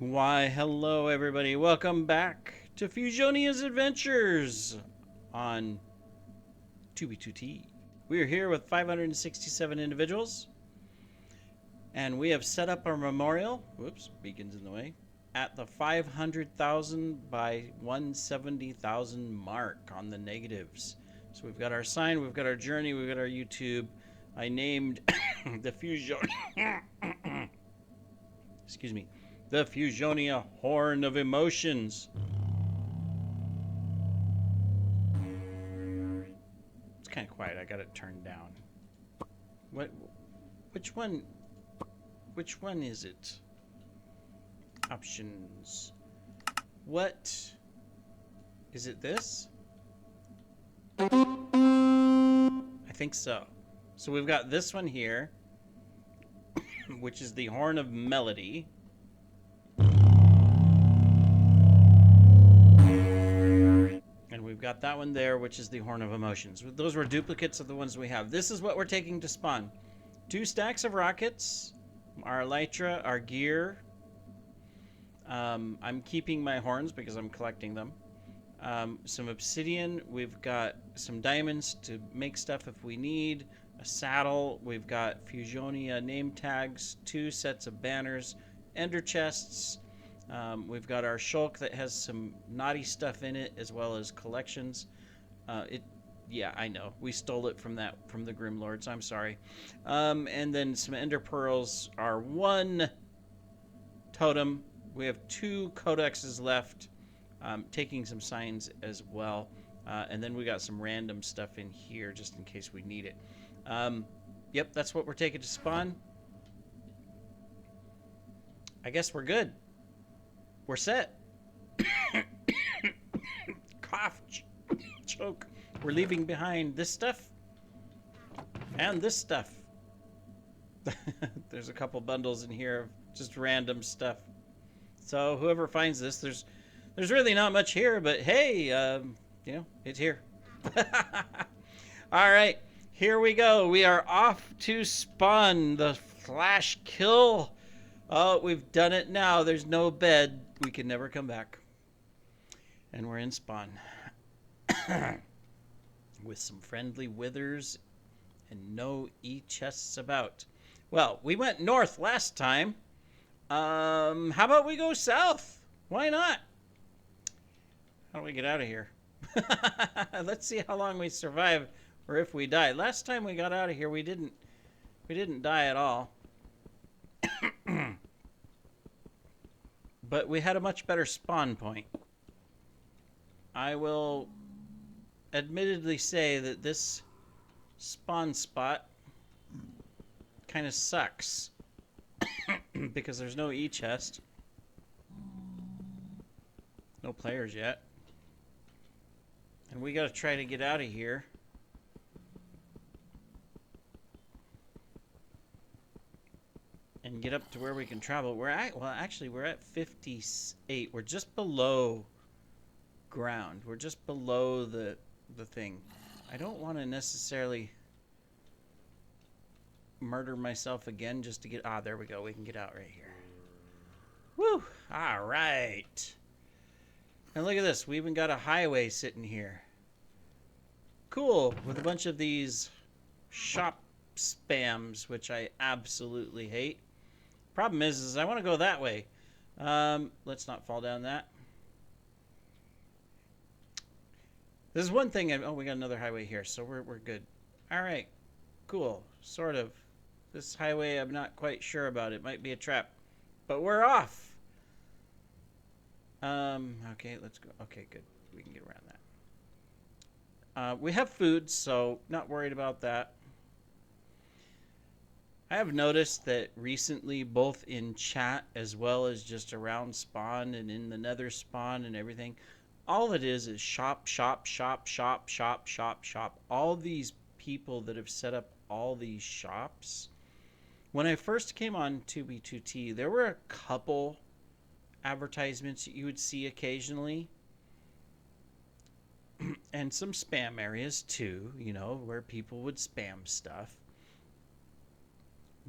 Why, hello everybody. Welcome back to Fusionian's Adventures on 2B2T. We are here with 567 individuals, and we have set up our memorial, whoops, beacon's in the way, at the 500,000 by 170,000 mark on the negatives. So we've got our sign, we've got our journey, we've got our YouTube. I named the Fusion... Excuse me. The Fusionia Horn of Emotions. It's kind of quiet. I got it turned down. What? Which one? Which one is it? Options. What? Is it this? I think so. So we've got this one here, which is the Horn of Melody. And we've got that one there, which is the Horn of Emotions. Those were duplicates of the ones we have. This is what we're taking to spawn. 2 stacks of rockets, our elytra, our gear. I'm keeping my horns because I'm collecting them. Some obsidian. We've got some diamonds to make stuff if we need. A saddle. We've got Fusionia name tags. 2 sets of banners. Ender chests. We've got our shulk that has some naughty stuff in it, as well as collections. Yeah, I know. We stole it from the Grim Lords. I'm sorry. And then some ender pearls, our 1 totem. We have 2 codexes left, taking some signs as well. And then we got some random stuff in here just in case we need it. Yep, that's what we're taking to spawn. I guess we're good. We're set. Cough, choke. We're leaving behind this stuff and this stuff. There's a couple bundles in here of just random stuff. So whoever finds this, there's really not much here, but hey, you know, it's here. All right, here we go. We are off to spawn the flash kill. Oh, we've done it now. There's no bed. We can never come back. And we're in spawn. With some friendly withers and no e-chests about. Well, we went north last time. How about we go south? Why not? How do we get out of here? Let's see how long we survive or if we die. Last time we got out of here, we didn't die at all. But we had a much better spawn point. I will admittedly say that this spawn spot kind of sucks. Because there's no e-chest. No players yet. And we gotta try to get out of here. And get up to where we can travel. We're at 58. We're just below ground. We're just below the thing. I don't want to necessarily murder myself again just to get... Ah, there we go. We can get out right here. Woo! All right. And look at this. We even got a highway sitting here. Cool. With a bunch of these shop spams, which I absolutely hate. Problem is I want to go that way. Let's not fall down that. This is one thing. Oh, we got another highway here, so we're good. All right, cool. Sort of. This highway, I'm not quite sure about. It might be a trap, but we're off. Okay, let's go. Okay, good. We can get around that. We have food, so not worried about that. I have noticed that recently, both in chat as well as just around spawn and in the nether spawn and everything, all it is shop, shop, shop, shop, shop, shop, shop. All these people that have set up all these shops. When I first came on 2B2T, there were a couple advertisements that you would see occasionally. And some spam areas too, you know, where people would spam stuff.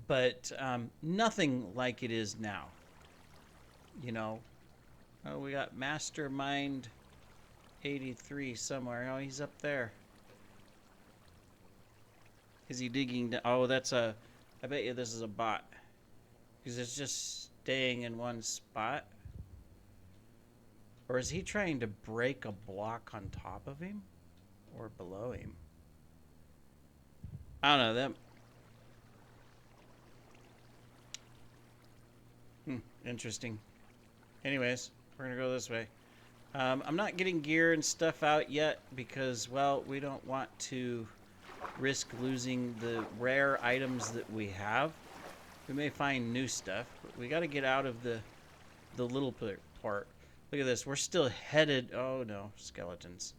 But nothing like it is now. you know. Oh, we got Mastermind 83 somewhere. Oh, he's up there. Is he digging down? Oh, that's a... I bet you this is a bot. Because it's just staying in one spot. Or is he trying to break a block on top of him? Or below him? I don't know. Interesting. Anyways, we're going to go this way. I'm not getting gear and stuff out yet because, well, we don't want to risk losing the rare items that we have. We may find new stuff, but we got to get out of the little part. Look at this. We're still headed. Oh, no. Skeletons.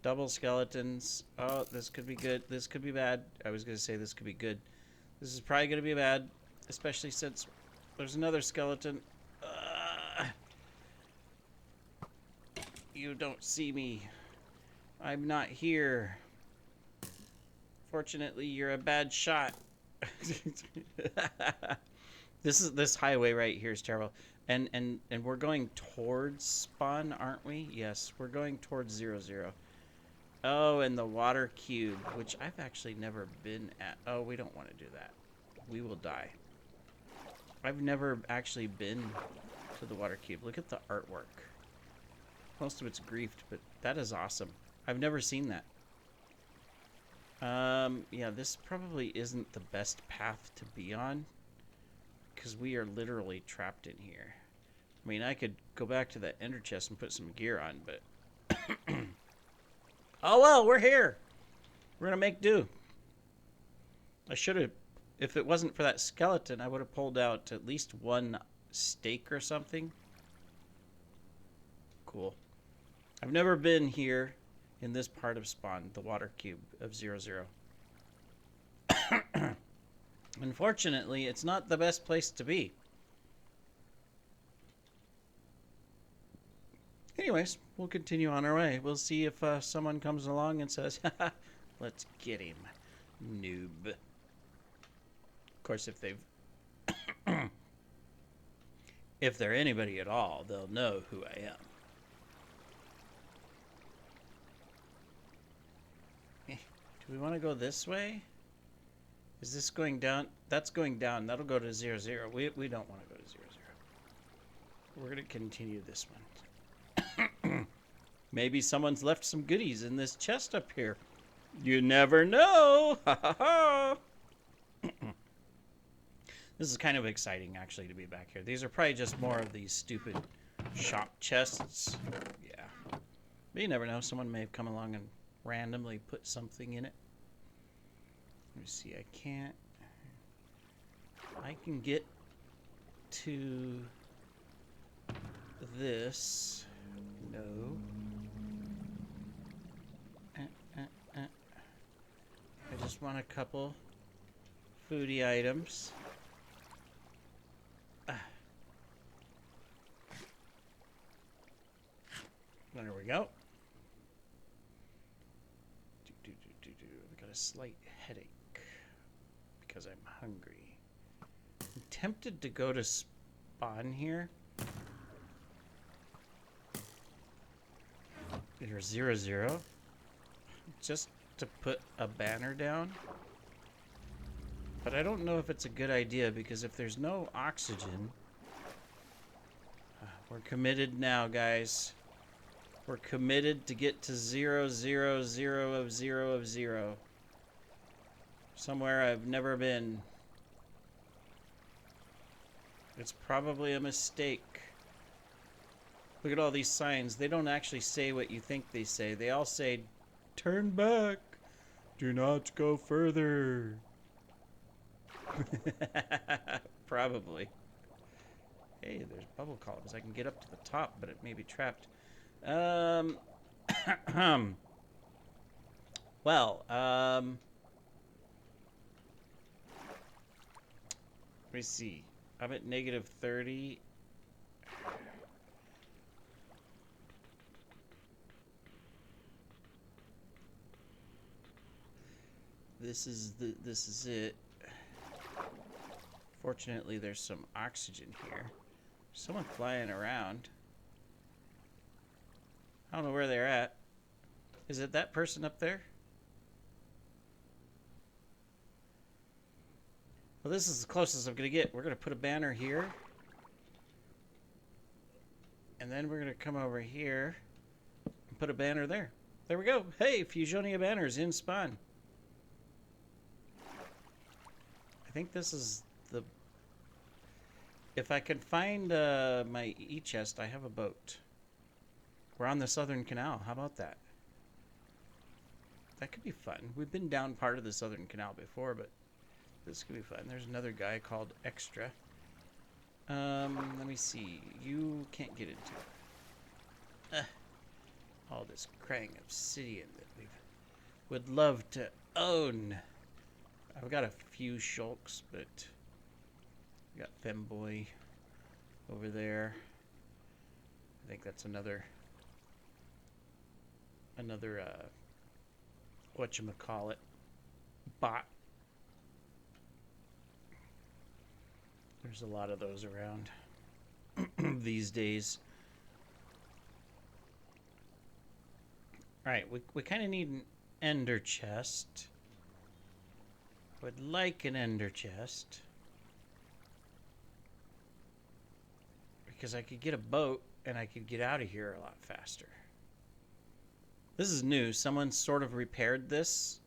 Double skeletons. Oh, this could be good. This could be bad. I was going to say this could be good. This is probably going to be bad, especially since there's another skeleton. You don't see me. I'm not here. Fortunately, you're a bad shot. This highway right here is terrible. And we're going towards spawn, aren't we? Yes, we're going towards 0-0. Oh, and the water cube, which I've actually never been at. Oh, we don't want to do that. We will die. I've never actually been to the water cube. Look at the artwork. Most of it's griefed, but that is awesome. I've never seen that. Yeah, this probably isn't the best path to be on, because we are literally trapped in here. I mean, I could go back to that ender chest and put some gear on, but... Oh, well, we're here. We're gonna make do. I should have... If it wasn't for that skeleton, I would have pulled out at least one steak or something. Cool. I've never been here in this part of spawn, the water cube of 0-0. Unfortunately, it's not the best place to be. Anyways, we'll continue on our way. We'll see if someone comes along and says, haha, let's get him, noob. Of course, if they've... if they're anybody at all, they'll know who I am. Do we want to go this way? Is this going down? That's going down. That'll go to 0-0. We don't want to go to 0-0. We're going to continue this one. Maybe someone's left some goodies in this chest up here. You never know. Ha ha ha. This is kind of exciting, actually, to be back here. These are probably just more of these stupid shop chests. Yeah. But you never know. Someone may have come along and randomly put something in it. Let me see. I can get to this. No. I just want a couple foodie items. There we go. I've got a slight headache because I'm hungry. I'm tempted to go to spawn here. Or 0-0. Just to put a banner down. But I don't know if it's a good idea because if there's no oxygen... we're committed now, guys. We're committed to get to 0-0-0 of 0 of 0. Somewhere I've never been. It's probably a mistake. Look at all these signs. They don't actually say what you think they say. They all say, turn back. Do not go further. Probably. Hey, there's bubble columns. I can get up to the top, but it may be trapped. Well, let me see. I'm at -30. This is it. Fortunately, there's some oxygen here. someone flying around. I don't know where they're at. Is it that person up there? Well, this is the closest I'm going to get. We're going to put a banner here. And then we're going to come over here and put a banner there. There we go. Hey, Fusion09a banners in spawn. I think this is the... If I can find my e-chest, I have a boat. We're on the Southern Canal. How about that? That could be fun. We've been down part of the Southern Canal before, but this could be fun. There's another guy called Extra. Let me see. You can't get into it. All this crying obsidian that we would love to own. I've got a few shulks, but we got Femboy over there. I think that's another whatchamacallit, bot. There's a lot of those around these days. Alright, we kind of need an ender chest. Would like an ender chest. Because I could get a boat and I could get out of here a lot faster. This is new. Someone sort of repaired this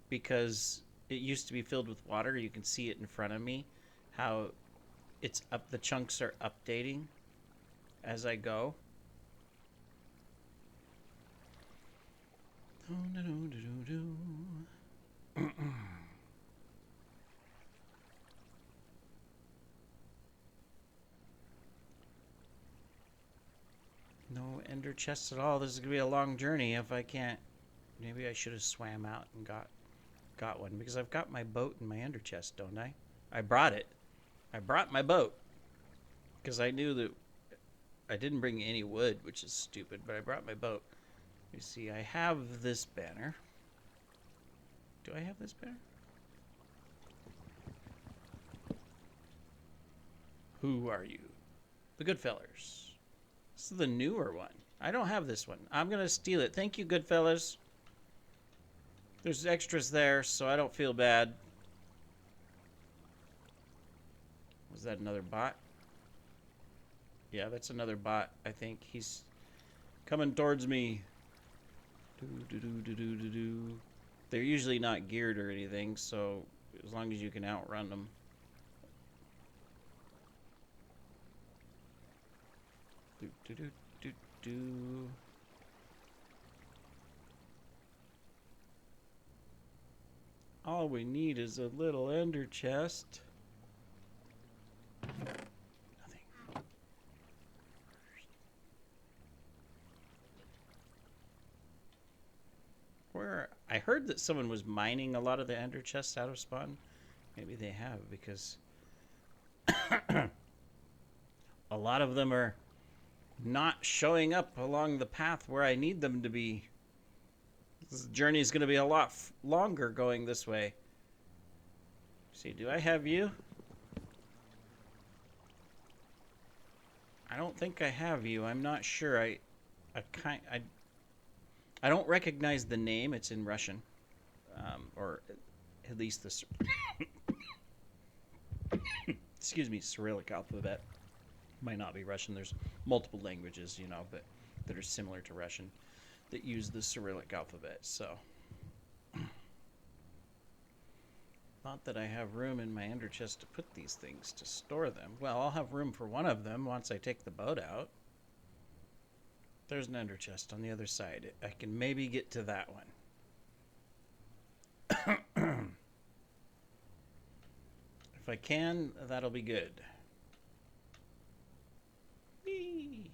because it used to be filled with water. You can see it in front of me. How it's up, the chunks are updating as I go. No ender chests at all. This is gonna be a long journey if I can't. Maybe I should have swam out and got one, because I've got my boat in my ender chest, don't I? I brought it. I brought my boat because I knew that I didn't bring any wood, which is stupid, but I brought my boat. You see, I have this banner. Do I have this banner? Who are you? The Goodfellas. This is the newer one. I don't have this one. I'm going to steal it. Thank you, Goodfellas. There's extras there, so I don't feel bad. Was that another bot? Yeah, that's another bot. I think he's coming towards me. They're usually not geared or anything, so as long as you can outrun them. All we need is a little ender chest. Nothing. Where I heard that someone was mining a lot of the ender chests out of spawn. Maybe they have, because a lot of them are not showing up along the path where I need them to be. This journey is going to be a lot longer going this way. See, do I have you? I don't think I have you. I'm not sure. I don't recognize the name. It's in Russian, or at least the excuse me, Cyrillic alphabet. Might not be Russian. There's multiple languages, you know, but that are similar to Russian that use the Cyrillic alphabet. So, not that I have room in my ender chest to put these things to store them. Well, I'll have room for one of them once I take the boat out. There's an ender chest on the other side. I can maybe get to that one. If I can, that'll be good. Whee!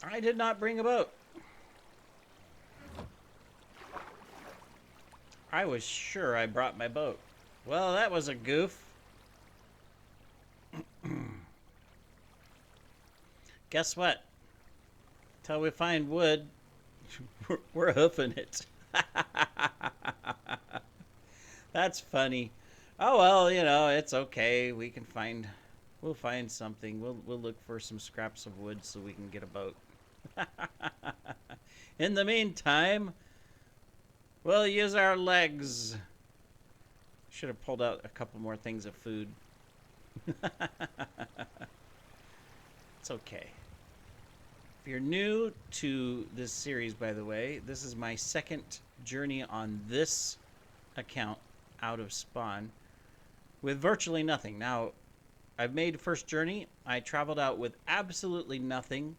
I did not bring a boat. I was sure I brought my boat. Well, that was a goof. guess what? Till we find wood, we're hoofing it. That's funny. Oh well, you know, it's okay. We'll find something. We'll look for some scraps of wood so we can get a boat. In the meantime, we'll use our legs. Should have pulled out a couple more things of food. It's okay. If you're new to this series, by the way, this is my second journey on this account out of spawn with virtually nothing. Now, I've made first journey. I traveled out with absolutely nothing.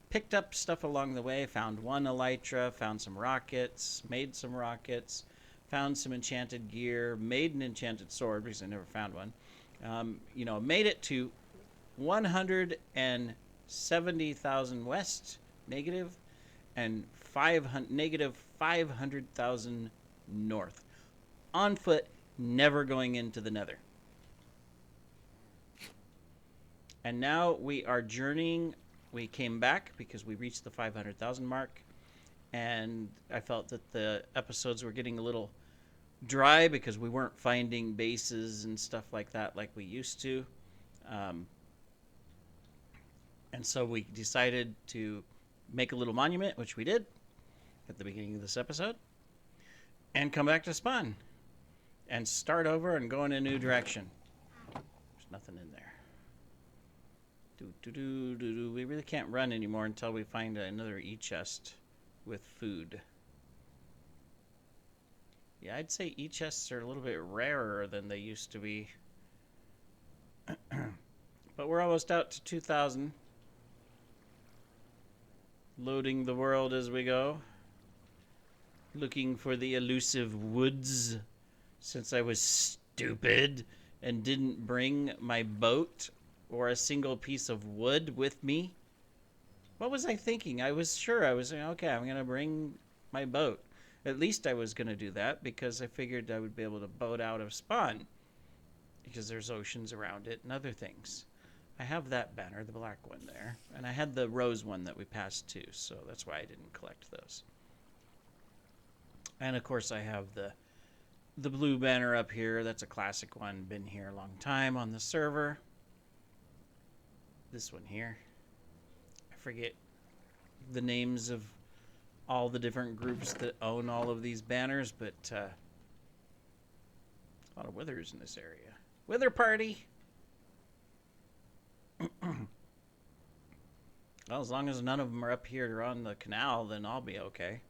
Picked up stuff along the way. Found one elytra, found some rockets, made some rockets, found some enchanted gear, made an enchanted sword because I never found one. You know, made it to 170,000 west, negative, and negative 500,000 north. On foot, never going into the nether. And now we are journeying. We came back because we reached the 500,000 mark, and I felt that the episodes were getting a little dry because we weren't finding bases and stuff like that like we used to. And so we decided to make a little monument, which we did at the beginning of this episode, and come back to spawn and start over and go in a new direction. There's nothing in there. We really can't run anymore until we find another e-chest with food. Yeah, I'd say e-chests are a little bit rarer than they used to be. But we're almost out to 2,000. Loading the world as we go. Looking for the elusive woods. Since I was stupid and didn't bring my boat or a single piece of wood with me. What was I thinking? I was sure. I was saying, okay, I'm going to bring my boat. At least I was going to do that because I figured I would be able to boat out of spawn. Because there's oceans around it and other things. I have that banner, the black one there. And I had the rose one that we passed too, so that's why I didn't collect those. And of course I have the blue banner up here. That's a classic one. Been here a long time on the server. This one here. I forget the names of all the different groups that own all of these banners, but a lot of withers in this area. Wither party! Well, as long as none of them are up here or on the canal, then I'll be okay.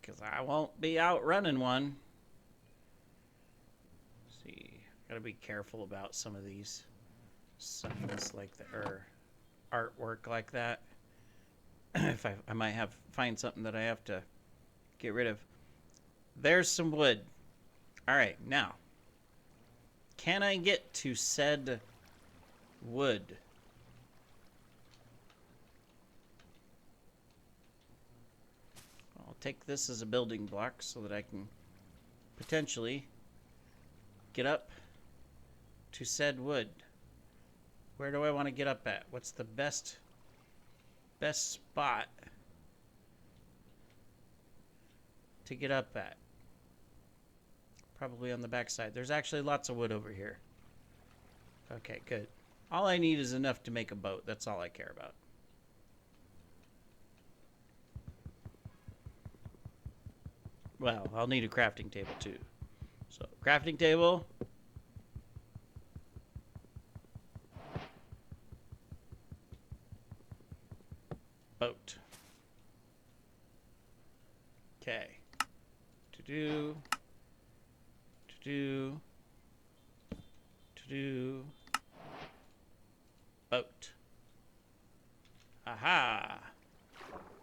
Because I won't be out running one. Let's see, gotta be careful about some of these summons like that, or artwork like that. If I might find something that I have to get rid of. There's some wood. Alright, now. Can I get to said wood? I'll take this as a building block so that I can potentially get up to said wood. Where do I want to get up at? What's the best spot to get up at? Probably on the backside. There's actually lots of wood over here. Okay, good. All I need is enough to make a boat. That's all I care about. Well, I'll need a crafting table too. So, crafting table. Boat. Okay. To do. Boat. Aha!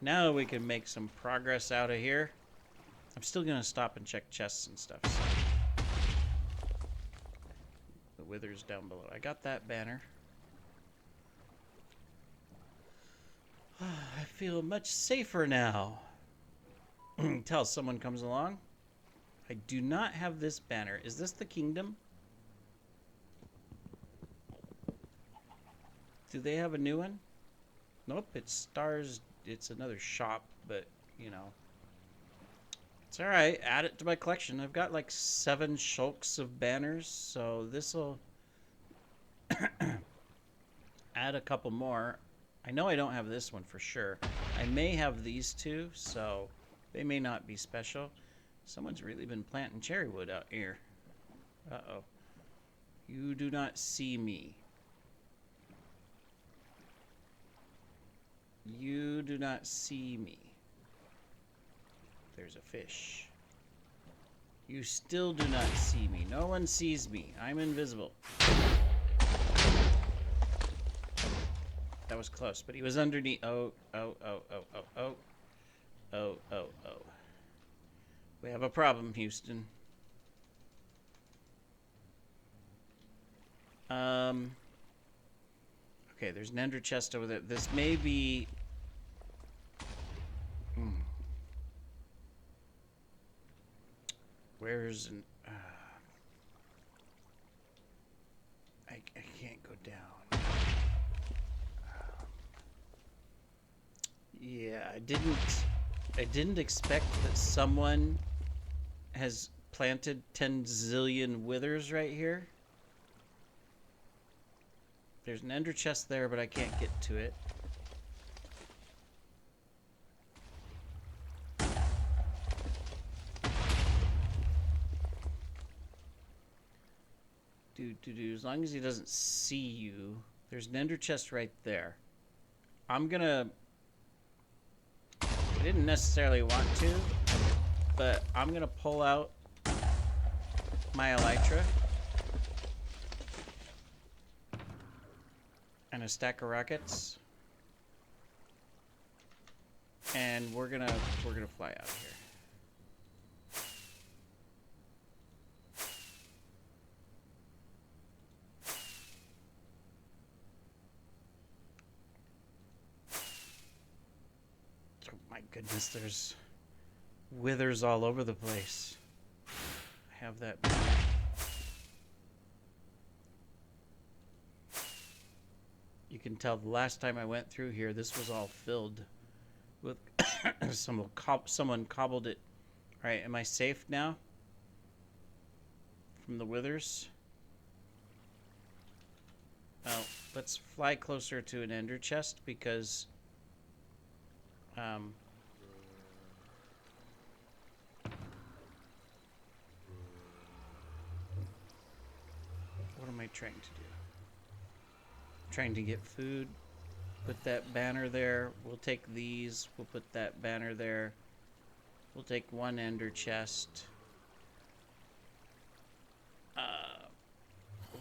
Now we can make some progress out of here. I'm still gonna stop and check chests and stuff. So. The withers down below. I got that banner. I feel much safer now. Until someone comes along. I do not have this banner. Is this the kingdom? Do they have a new one? Nope, it's Stars. It's another shop, but, you know. It's alright. Add it to my collection. I've got like 7 shulks of banners, so this'll add a couple more. I know I don't have this one for sure. I may have these two, so they may not be special. Someone's really been planting cherry wood out here. Uh-oh. You do not see me. You do not see me. There's a fish. You still do not see me. No one sees me. I'm invisible. That was close, but he was underneath. Oh. We have a problem, Houston. Okay, there's an ender chest over there. This may be... Where's an... I can't go down. Yeah, I didn't expect that someone has planted 10 zillion withers right here. There's an ender chest there, but I can't get to it. As long as he doesn't see you. There's an ender chest right there. I'm gonna... I didn't necessarily want to, but I'm gonna pull out my elytra and a stack of rockets, and we're gonna fly out here. Oh my goodness, there's withers all over the place. I have that. You can tell the last time I went through here, this was all filled with someone cobbled it. All right, am I safe now from the withers? Oh, let's fly closer to an ender chest because what am I trying to do? Trying to get food. Put that banner there. We'll take these. We'll put that banner there. We'll take one ender chest. We'll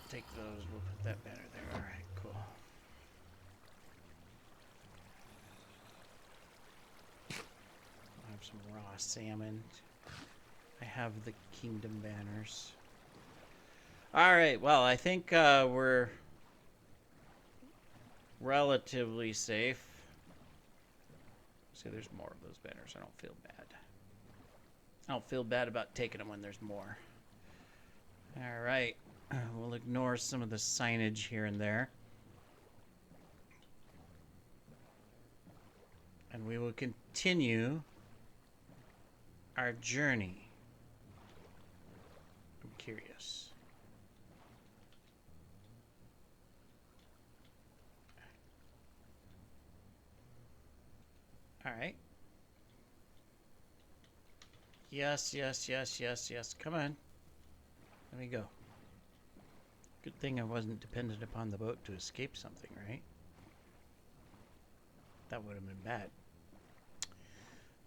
take those. We'll put that banner there. All right, cool. I have some raw salmon. I have the kingdom banners. All right, well, I think we're relatively safe. See, there's more of those banners. I don't feel bad. I don't feel bad about taking them when there's more. All right, we'll ignore some of the signage here and there. And we will continue our journey. I'm curious. All right. Yes. Come on. Let me go. Good thing I wasn't dependent upon the boat to escape something, right? That would have been bad.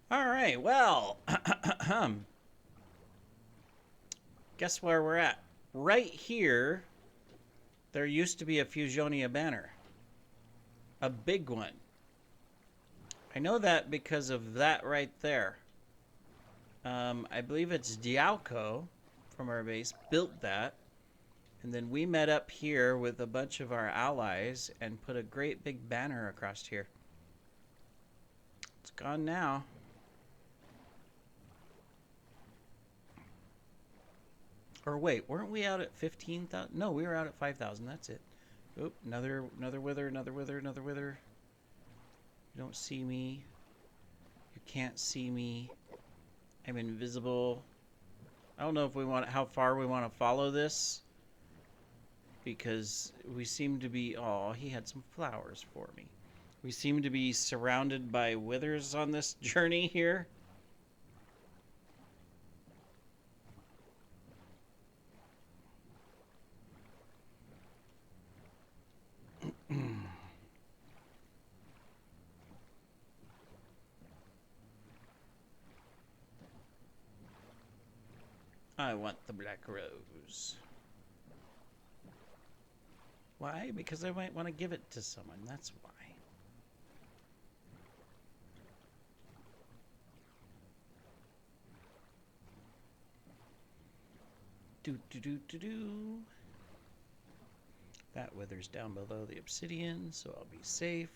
All right, well, guess where we're at? Right here, there used to be a Fusionia banner. A big one. I know that because of that right there. I believe it's Dialco from our base built that. And then we met up here with a bunch of our allies and put a great big banner across here. It's gone now. Or wait, weren't we out at 15,000? No, we were out at 5,000. That's it. Oop, another wither, another wither, another wither. You don't see me. You can't see me. I'm invisible. I don't know if we want how far we want to follow this, because we seem to be. Oh, he had some flowers for me. We seem to be surrounded by withers on this journey here. I want the black rose. Why? Because I might want to give it to someone. That's why. Do. That withers down below the obsidian, so I'll be safe.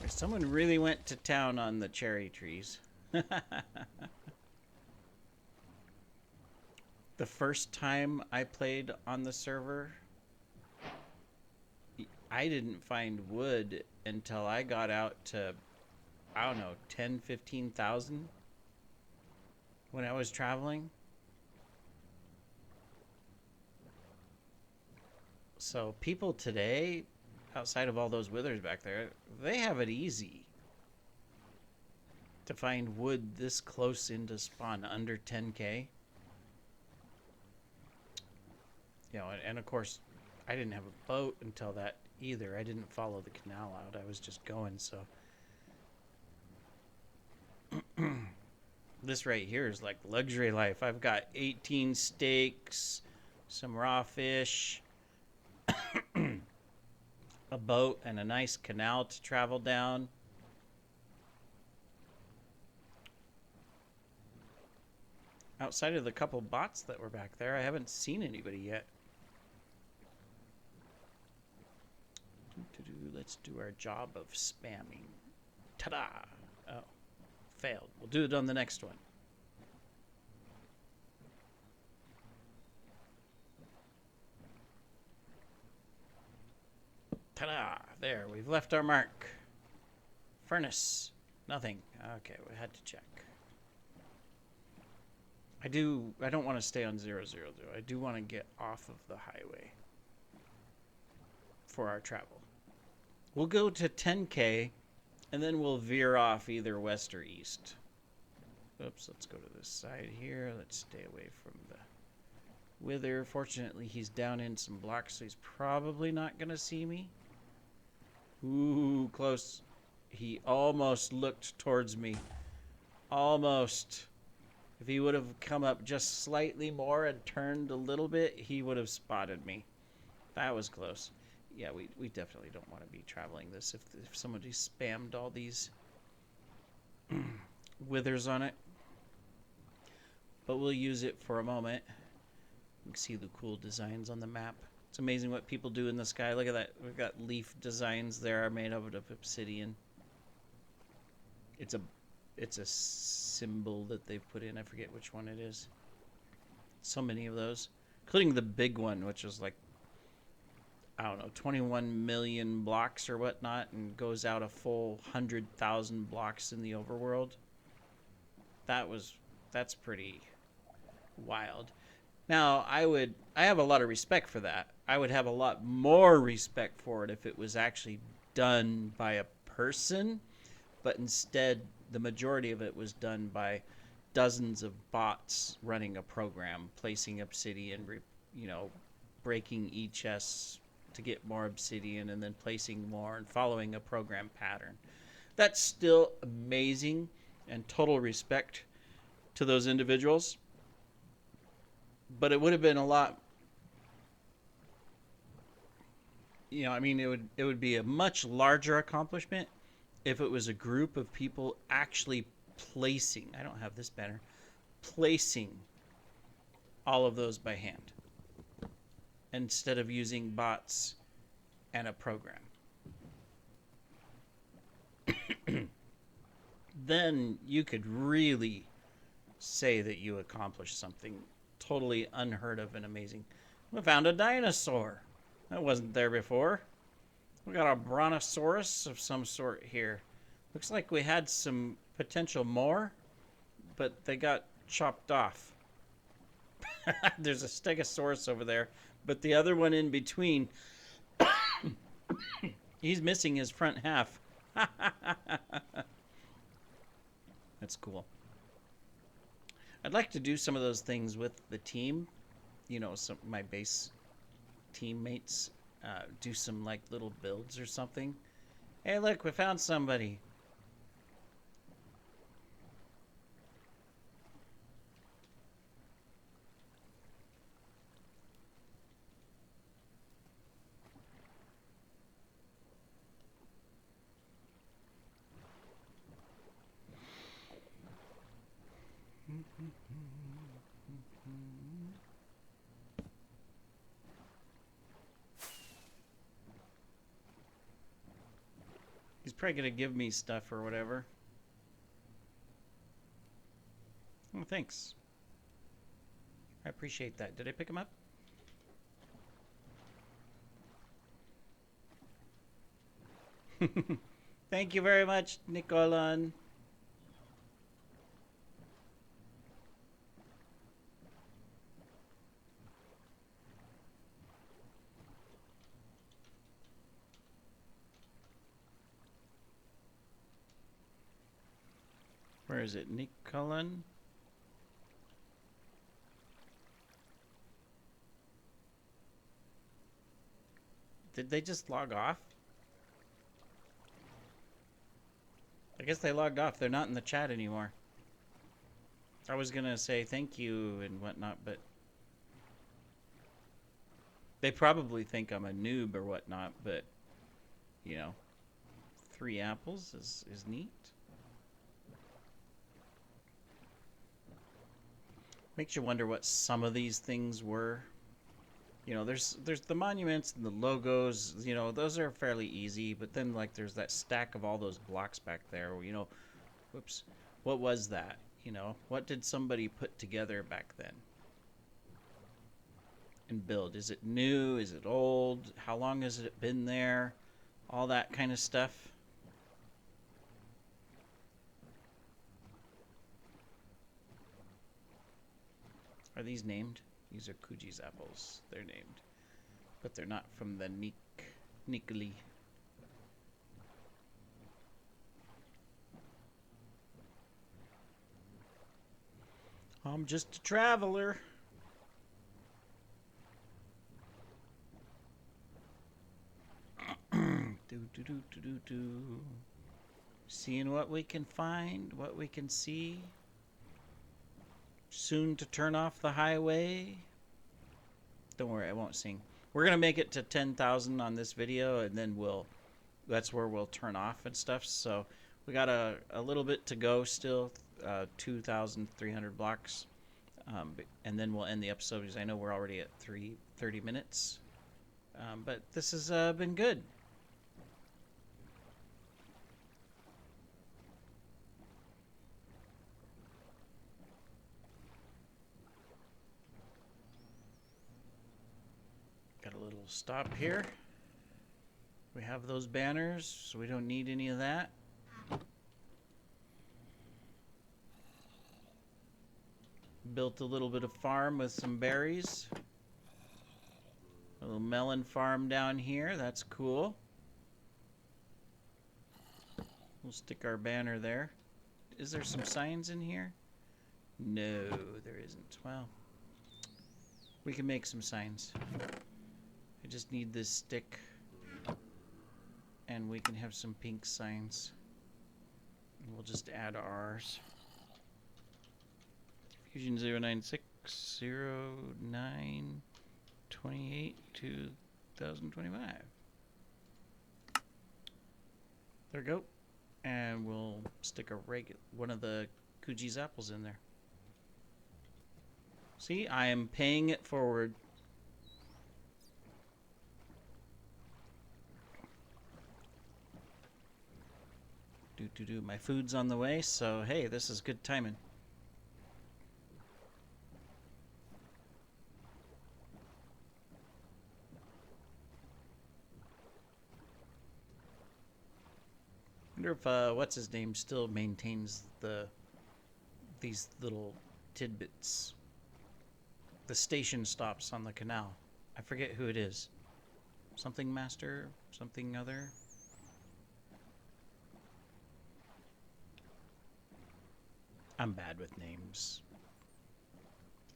Someone really went to town on the cherry trees. The first time I played on the server, I didn't find wood until I got out to, I don't know, 10, 15,000 when I was traveling. So people today, outside of all those withers back there, they have it easy to find wood this close into spawn, under 10k. You know, and of course, I didn't have a boat until that either. I didn't follow the canal out. I was just going, so. This right here is like luxury life. I've got 18 steaks, some raw fish, a boat, and a nice canal to travel down. Outside of the couple bots that were back there, I haven't seen anybody yet. Let's do our job of spamming. Ta-da! Oh, failed. We'll do it on the next one. Ta-da! There, we've left our mark. Furnace. Nothing. Okay, we had to check. I don't want to stay on 000. I do want to get off of the highway for our travel. We'll go to 10k, and then we'll veer off either west or east. Oops, let's go to this side here. Let's stay away from the wither. Fortunately, he's down in some blocks, so he's probably not going to see me. Ooh, close. He almost looked towards me. Almost. If he would have come up just slightly more and turned a little bit, he would have spotted me. That was close. Yeah, we definitely don't want to be traveling this if somebody spammed all these withers on it. But we'll use it for a moment. You can see the cool designs on the map. It's amazing what people do in the sky. Look at that. We've got leaf designs there made out of obsidian. It's a symbol that they've put in. I forget which one it is. So many of those, including the big one, which is like, I don't know, 21 million blocks or whatnot, and goes out a full 100,000 blocks in the overworld. That's pretty wild. Now, I have a lot of respect for that. I would have a lot more respect for it if it was actually done by a person, but instead, the majority of it was done by dozens of bots running a program, placing obsidian, breaking chests to get more obsidian, and then placing more and following a program pattern. That's still amazing, and total respect to those individuals. But it would have been a lot, it would be a much larger accomplishment if it was a group of people actually placing, I don't have this banner, placing all of those by hand, instead of using bots and a program. then you could really say that you accomplished something totally unheard of and amazing. We found a dinosaur. That wasn't there before. We got a brontosaurus of some sort here. Looks like we had some potential more, but they got chopped off. There's a stegosaurus over there, but the other one in between, he's missing his front half. That's cool. I'd like to do some of those things with the team. You know, some my base teammates. Do some like little builds or something. Hey, look, we found somebody. He's probably gonna give me stuff or whatever. Oh, thanks. I appreciate that. Did I pick him up? Thank you very much, Nicolan. Where is it? Nicolan? Did they just log off? I guess they logged off. They're not in the chat anymore. I was gonna say thank you and whatnot, but they probably think I'm a noob or whatnot, but you know, 3 apples is neat. Makes you wonder what some of these things were. You know, there's the monuments and the logos, you know, those are fairly easy, but then like there's that stack of all those blocks back there, you know, whoops, what was that? You know, what did somebody put together back then? And build. Is it new? Is it old? How long has it been there? All that kind of stuff. Are these named? These are Kuji's apples. They're named. But they're not from the Nikoli. I'm just a traveler. Seeing what we can find, what we can see. Soon to turn off the highway. Don't worry, I won't sing. We're gonna make it to 10,000 on this video, and then that's where we'll turn off and stuff. So we got a little bit to go still, 2,300 blocks, and then we'll end the episode because I know we're already at 30 minutes. But this has been good. Got a little stop here. We have those banners, so we don't need any of that. Built a little bit of farm with some berries. A little melon farm down here. That's cool. We'll stick our banner there. Is there some signs in here? No, there isn't. Well, we can make some signs. I just need this stick, and we can have some pink signs. We'll just add ours. Fusion09a 2025. There we go. And we'll stick one of the Kuji's apples in there. See, I am paying it forward. My food's on the way, so hey, this is good timing. I wonder if what's his name still maintains these little tidbits. The station stops on the canal. I forget who it is. Something master, something other. I'm bad with names.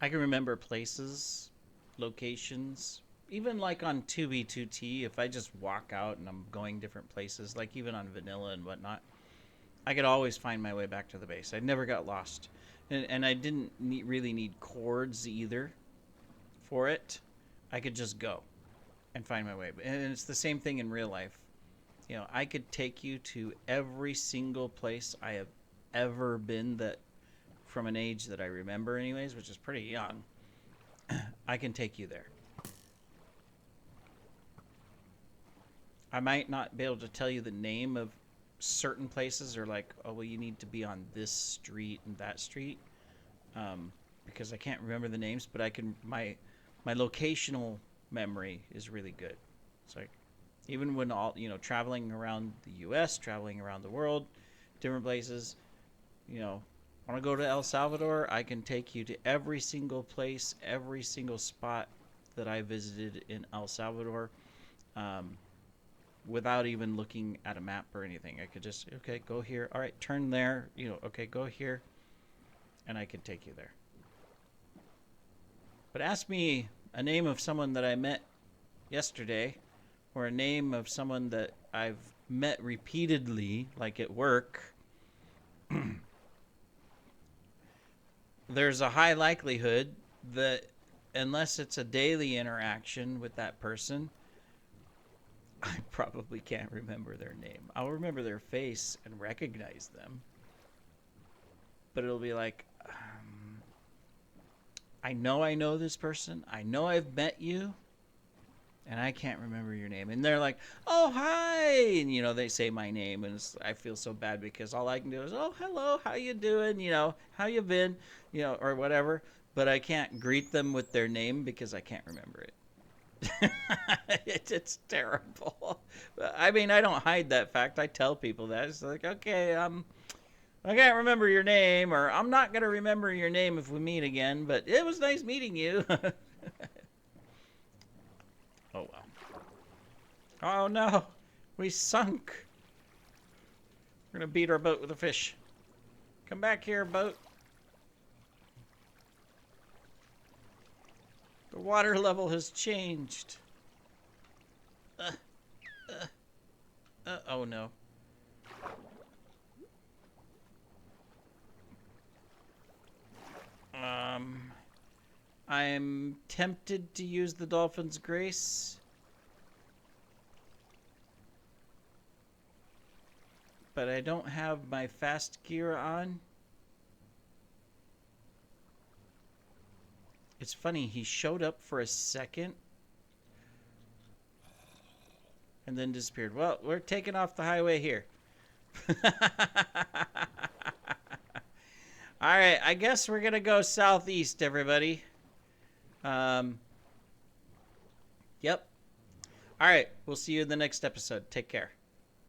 I can remember places, locations, even like on 2B2T, if I just walk out and I'm going different places, like even on vanilla and whatnot, I could always find my way back to the base. I never got lost. And I didn't really need cords either for it. I could just go and find my way. And it's the same thing in real life. You know, I could take you to every single place I have ever been, that from an age that I remember anyways, which is pretty young. I can take you there. I might not be able to tell you the name of certain places, or like, oh well, you need to be on this street and that street, because I can't remember the names, but I can, my locational memory is really good. It's like, even when all, you know, traveling around the US, traveling around the world, different places, you know, want to go to El Salvador, I can take you to every single place, every single spot that I visited in El Salvador, without even looking at a map or anything. I could just, okay, go here. All right, turn there. You know, okay, go here. And I could take you there. But ask me a name of someone that I met yesterday, or a name of someone that I've met repeatedly, like at work. There's a high likelihood that unless it's a daily interaction with that person, I probably can't remember their name. I'll remember their face and recognize them. But it'll be like, I know this person. I know I've met you. And I can't remember your name. And they're like, oh, hi. And, you know, they say my name. And I feel so bad because all I can do is, oh, hello, how you doing? You know, how you been? You know, or whatever. But I can't greet them with their name because I can't remember it. It's terrible. I mean, I don't hide that fact. I tell people that. It's like, okay, I can't remember your name, or I'm not going to remember your name if we meet again, but it was nice meeting you. Oh, well. Oh, no. We sunk. We're going to beat our boat with a fish. Come back here, boat. The water level has changed. Oh, no. I'm tempted to use the Dolphin's Grace, but I don't have my fast gear on. It's funny, he showed up for a second and then disappeared. Well, we're taking off the highway here. All right, I guess we're going to go southeast, everybody. Yep. All right, we'll see you in the next episode. Take care.